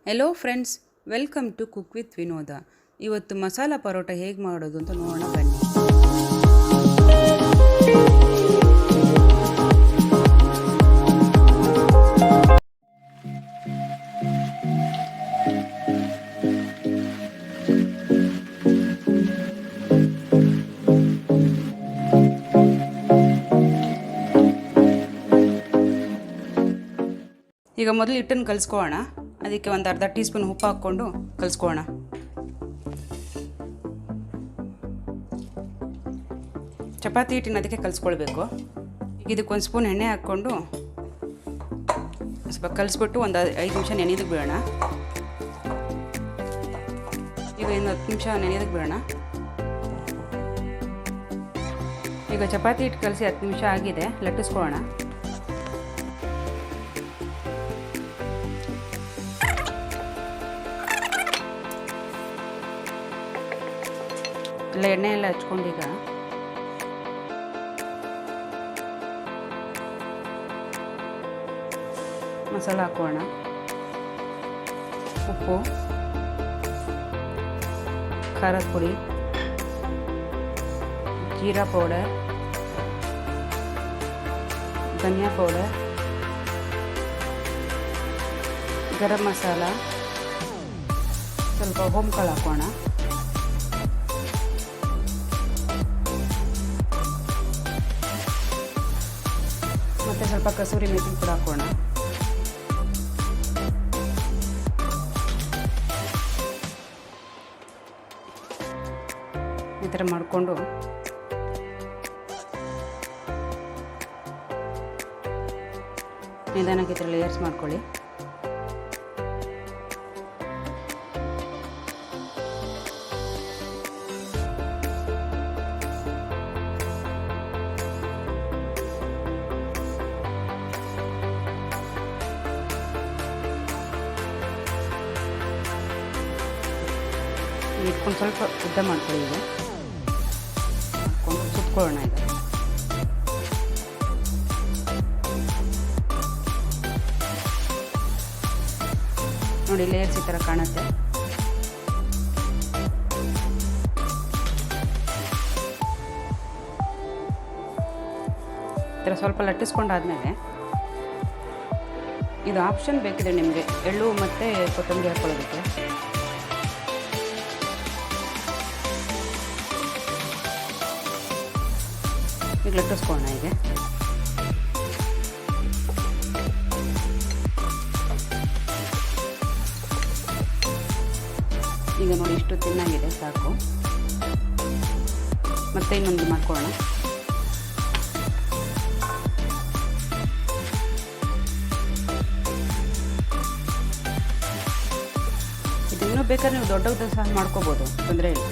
Hello friends, welcome to cook with Vinoda. ಇವತ್ತು ಮಸಾಲ ಪರೋಟ ಹೇಗೆ ಮಾಡೋದು ಅಂತ ನೋಡೋಣ ಬನ್ನಿ. ಈಗ ಮೊದಲು ಹಿಟ್ಟನ್ನು ಕಲಿಸ್ಕೊಳ್ಳೋಣ. ಅದಕ್ಕೆ ಒಂದು ಅರ್ಧ ಟೀ ಸ್ಪೂನ್ ಉಪ್ಪು ಹಾಕ್ಕೊಂಡು ಕಲಿಸ್ಕೊಳ್ಳೋಣ. ಚಪಾತಿ ಹಿಟ್ಟಿನ ಅದಕ್ಕೆ ಕಲಿಸ್ಕೊಳ್ಬೇಕು. ಈಗ ಇದಕ್ಕೆ ಒಂದು ಸ್ಪೂನ್ ಎಣ್ಣೆ ಹಾಕ್ಕೊಂಡು ಸ್ವಲ್ಪ ಕಲಿಸ್ಬಿಟ್ಟು ಒಂದು 5 ನಿಮಿಷ ನೆನೆಯೋದಕ್ಕೆ ಬಿಡೋಣ. ಈಗ ಇನ್ನು 10 ನಿಮಿಷ ನೆನೆಯೋದಕ್ಕೆ ಬಿಡೋಣ. ಈಗ ಚಪಾತಿ ಹಿಟ್ಟು ಕಲಸಿ 10 ನಿಮಿಷ ಆಗಿದೆ. ಲಟ್ಟಿಸ್ಕೊಳ್ಳೋಣ. ಎಲ್ಲ ಎಣ್ಣೆ ಎಲ್ಲ ಹಚ್ಕೊಂಡೀಗ ಮಸಾಲ ಹಾಕೋಣ. ಉಪ್ಪು, ಖಾರದ ಪುಡಿ, ಜೀರಾ ಪೌಡರ್, ಧನಿಯಾ ಪೌಡರ್, ಗರಂ ಮಸಾಲ, ಸ್ವಲ್ಪ ಹೋಮ್ಕಾಳು ಹಾಕೋಣ. ಮತ್ತು ಸ್ವಲ್ಪ ಕಸೂರಿ ಮೆಥಿ ಕೂಡ ಹಾಕೋಣ. ಈ ಥರ ಮಾಡಿಕೊಂಡು ನಿಧಾನಕ್ಕೆ ಈ ಥರ ಲೇಯರ್ಸ್ ಮಾಡ್ಕೊಳ್ಳಿ. ಇಟ್ಕೊಂಡು ಸ್ವಲ್ಪ ಉದ್ದ ಮಾಡ್ಕೊಳ್ಳಿ. ಈಗ ಮಾಡ್ಕೊಂಡು ಸುತ್ಕೊಳ್ಳೋಣ. ಈಗ ನೋಡಿ, ಲೇಯರ್ಸ್ ಈ ಥರ ಕಾಣುತ್ತೆ. ಈ ಥರ ಸ್ವಲ್ಪ ಲಟ್ಟಿಸ್ಕೊಂಡಾದ್ಮೇಲೆ ಇದು ಆಪ್ಷನ್ ಬೇಕಿದೆ ನಿಮಗೆ, ಎಳ್ಳು ಮತ್ತು ಕೊತ್ತಂಬರಿ ಹಾಕ್ಕೊಳ್ಳೋದಕ್ಕೆ. ಈಗ ಲಟ್ಟಿಸ್ಕೊಳ್ಳೋಣ. ಈಗ ನೋಡಿ, ಇಷ್ಟು ತಿನ್ನಾಗಿದೆ, ಸಾಕು. ಮತ್ತೆ ಇನ್ನೊಂದು ಮಾಡ್ಕೊಳ್ಳೋಣ. ಇದನ್ನೂ ಬೇಕಾದ್ರೆ ನೀವು ದೊಡ್ಡದು ಸಹ ಮಾಡ್ಕೋಬೋದು, ತೊಂದರೆ ಇಲ್ಲ.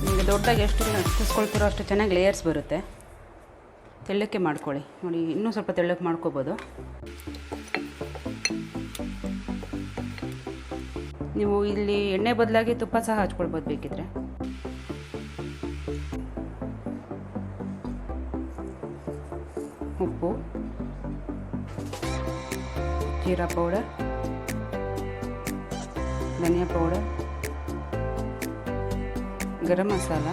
ನಿಮಗೆ ದೊಡ್ಡದಾಗಿ ಎಷ್ಟು ಲಟ್ಟಿಸ್ಕೊಳ್ತಿರೋ ಅಷ್ಟು ಚೆನ್ನಾಗಿ ಲೇಯರ್ಸ್ ಬರುತ್ತೆ. ತೆಳ್ಳಕ್ಕೆ ಮಾಡ್ಕೊಳ್ಳಿ. ನೋಡಿ, ಇನ್ನೂ ಸ್ವಲ್ಪ ತೆಳ್ಳಕ್ಕೆ ಮಾಡ್ಕೋಬೋದು. ನೀವು ಇಲ್ಲಿ ಎಣ್ಣೆ ಬದಲಾಗಿ ತುಪ್ಪ ಸಹ ಹಚ್ಕೊಳ್ಬೋದು ಬೇಕಿದ್ರೆ. ಉಪ್ಪು, ಜೀರಾ ಪೌಡರ್, ಧನಿಯಾ ಪೌಡರ್, ಗರಂ ಮಸಾಲ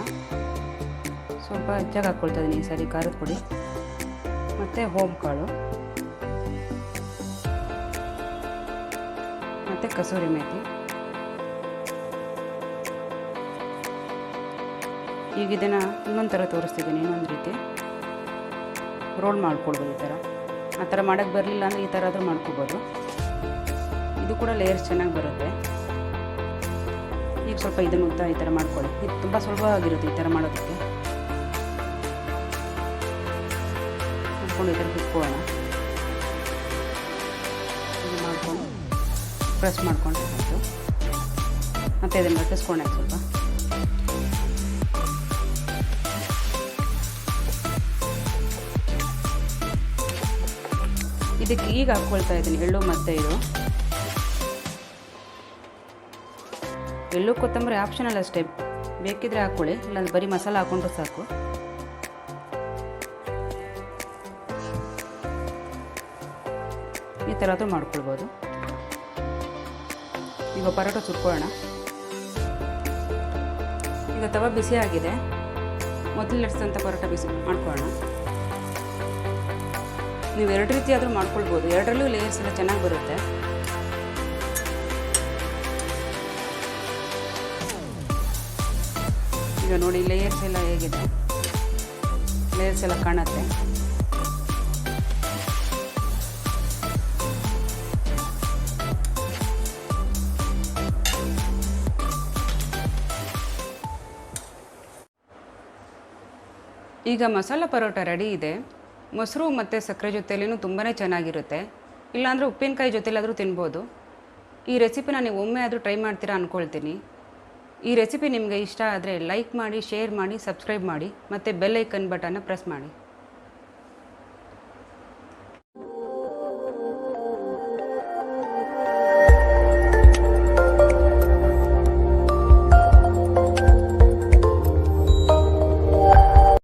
ಸ್ವಲ್ಪ ಹೆಚ್ಚಾಗಿ ಹಾಕ್ಕೊಳ್ತಾ ಇದ್ದೀನಿ ಈ ಸಾರಿ, ಖಾರದ ಪುಡಿ ಮತ್ತು ಹೋಮ್ಕಾಳು ಮತ್ತು ಕಸೂರಿ ಮೇಥಿ. ಈಗ ಇದನ್ನು ಇನ್ನೊಂದು ಥರ ತೋರಿಸ್ತಿದ್ದೀನಿ. ಇನ್ನೊಂದು ರೀತಿ ರೋಲ್ ಮಾಡ್ಕೊಳ್ಬೋದು. ಈ ಥರ ಆ ಥರ ಮಾಡೋಕ್ಕೆ ಬರಲಿಲ್ಲ ಅಂದರೆ ಈ ಥರ ಆದರೂ ಮಾಡ್ಕೊಬೋದು. ಇದು ಕೂಡ ಲೇಯರ್ಸ್ ಚೆನ್ನಾಗಿ ಬರುತ್ತೆ. ಈಗ ಸ್ವಲ್ಪ ಇದನ್ನು ಉದ್ದ ಈ ಥರ ಮಾಡ್ಕೊಳ್ಳಿ. ಇದು ತುಂಬ ಸುಲಭವಾಗಿರುತ್ತೆ ಈ ಥರ ಮಾಡೋದಕ್ಕೆ. ಮಾಡ್ಕೊಂಡು ಈ ಥರ ಬಿಟ್ಕೊಳ್ಳೋಣ. ಇದು ಮಾಡಿಕೊಂಡು ಪ್ರೆಸ್ ಮಾಡಿಕೊಂಡ್ರೆ ಆಯಿತು. ಮತ್ತು ಇದನ್ನು ಲಟ್ಟಿಸ್ಕೊಂಡೆ ಸ್ವಲ್ಪ. ಇದಕ್ಕೆ ಈಗ ಹಾಕ್ಕೊಳ್ತಾ ಇದ್ದೀನಿ ಎಳ್ಳು ಮತ್ತು ಇದು ಎಳ್ಳು ಕೊತ್ತಂಬರಿ ಆಪ್ಷನಲ್ ಅಷ್ಟೇ, ಬೇಕಿದ್ರೆ ಹಾಕ್ಕೊಳ್ಳಿ, ಇಲ್ಲಾಂದ್ರೆ ಬರೀ ಮಸಾಲ ಹಾಕ್ಕೊಂಡ್ರೆ ಸಾಕು. ಈ ಥರ ಆದರೂ ಮಾಡ್ಕೊಳ್ಬೋದು. ಈಗ ಪರೋಟ ಸುಟ್ಕೊಳ್ಳೋಣ. ಈಗ ತವ ಬಿಸಿ ಆಗಿದೆ. ಮೊದಲು ಲಟ್ಸಿದಂಥ ಪರೋಟ ಬಿಸಿ ಮಾಡ್ಕೊಳ್ಳೋಣ. ನೀವು ಎರಡು ರೀತಿ ಆದರೂ ಮಾಡ್ಕೊಳ್ಬೋದು. ಎರಡರಲ್ಲೂ ಲೇಯರ್ಸ್ ಎಲ್ಲ ಚೆನ್ನಾಗಿ ಬರುತ್ತೆ. ಈಗ ನೋಡಿ ಲೇಯರ್ಸ್ ಎಲ್ಲ ಹೇಗಿದೆ, ಲೇಯರ್ಸ್ ಎಲ್ಲ ಕಾಣುತ್ತೆ. ಈಗ ಮಸಾಲ ಪರೋಟ ರೆಡಿ ಇದೆ. ಮೊಸರು ಮತ್ತು ಸಕ್ಕರೆ ಜೊತೆಯಲ್ಲೂ ತುಂಬಾ ಚೆನ್ನಾಗಿರುತ್ತೆ. ಇಲ್ಲಾಂದರೆ ಉಪ್ಪಿನಕಾಯಿ ಜೊತೆಲಾದರೂ ತಿನ್ಬೋದು. ಈ ರೆಸಿಪಿನ ನೀವು ಒಮ್ಮೆ ಆದರೂ ಟ್ರೈ ಮಾಡ್ತೀರಾ ಅಂದ್ಕೊಳ್ತೀನಿ. ಈ ರೆಸಿಪಿ ನಿಮಗೆ ಇಷ್ಟ ಆದರೆ ಲೈಕ್ ಮಾಡಿ, ಶೇರ್ ಮಾಡಿ, ಸಬ್ಸ್ಕ್ರೈಬ್ ಮಾಡಿ ಮತ್ತು ಬೆಲ್ ಐಕನ್ ಬಟನ್ನ ಪ್ರೆಸ್ ಮಾಡಿ.